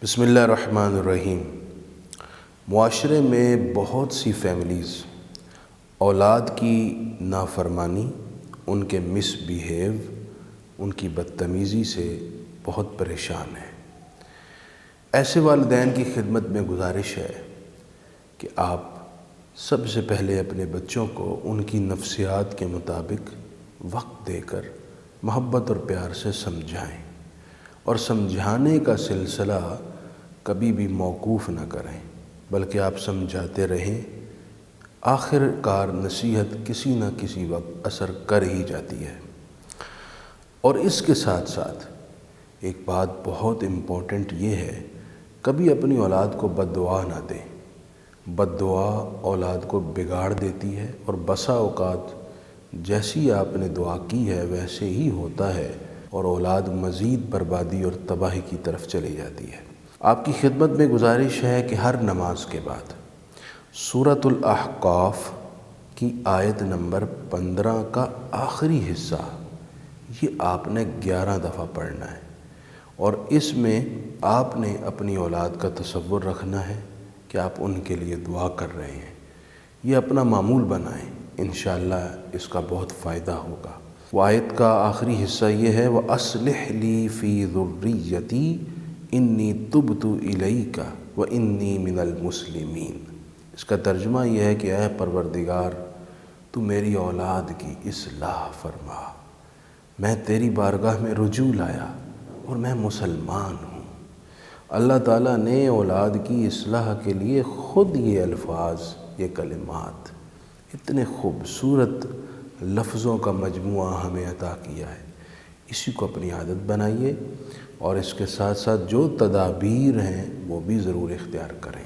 بسم اللہ الرحمن الرحیم۔ معاشرے میں بہت سی فیملیز اولاد کی نافرمانی، ان کے مس بیہیو، ان کی بدتمیزی سے بہت پریشان ہیں۔ ایسے والدین کی خدمت میں گزارش ہے کہ آپ سب سے پہلے اپنے بچوں کو ان کی نفسیات کے مطابق وقت دے کر محبت اور پیار سے سمجھائیں، اور سمجھانے کا سلسلہ کبھی بھی موقوف نہ کریں، بلکہ آپ سمجھاتے رہیں۔ آخر کار نصیحت کسی نہ کسی وقت اثر کر ہی جاتی ہے۔ اور اس کے ساتھ ساتھ ایک بات بہت امپورٹنٹ یہ ہے، کبھی اپنی اولاد کو بد دعا نہ دیں۔ بد دعا اولاد کو بگاڑ دیتی ہے، اور بسا اوقات جیسی آپ نے دعا کی ہے ویسے ہی ہوتا ہے، اور اولاد مزید بربادی اور تباہی کی طرف چلی جاتی ہے۔ آپ کی خدمت میں گزارش ہے کہ ہر نماز کے بعد سورۃ الاحقاف کی آیت نمبر 15 کا آخری حصہ یہ آپ نے 11 دفعہ پڑھنا ہے، اور اس میں آپ نے اپنی اولاد کا تصور رکھنا ہے کہ آپ ان کے لیے دعا کر رہے ہیں۔ یہ اپنا معمول بنائیں، انشاءاللہ اس کا بہت فائدہ ہوگا۔ وہ آیت کا آخری حصہ یہ ہے، وَأَصْلِحْ لِي فِي ذُرِّيَّتِي إِنِّي تُبْتُ إِلَيْكَ وَإِنِّي مِنَ الْمُسْلِمِينَ۔ اس کا ترجمہ یہ ہے کہ اے پروردگار، تو میری اولاد کی اصلاح فرما، میں تیری بارگاہ میں رجوع لایا اور میں مسلمان ہوں۔ اللہ تعالیٰ نے اولاد کی اصلاح کے لیے خود یہ الفاظ، یہ کلمات، اتنے خوبصورت لفظوں کا مجموعہ ہمیں عطا کیا ہے۔ اسی کو اپنی عادت بنائیے، اور اس کے ساتھ ساتھ جو تدابیر ہیں وہ بھی ضرور اختیار کریں۔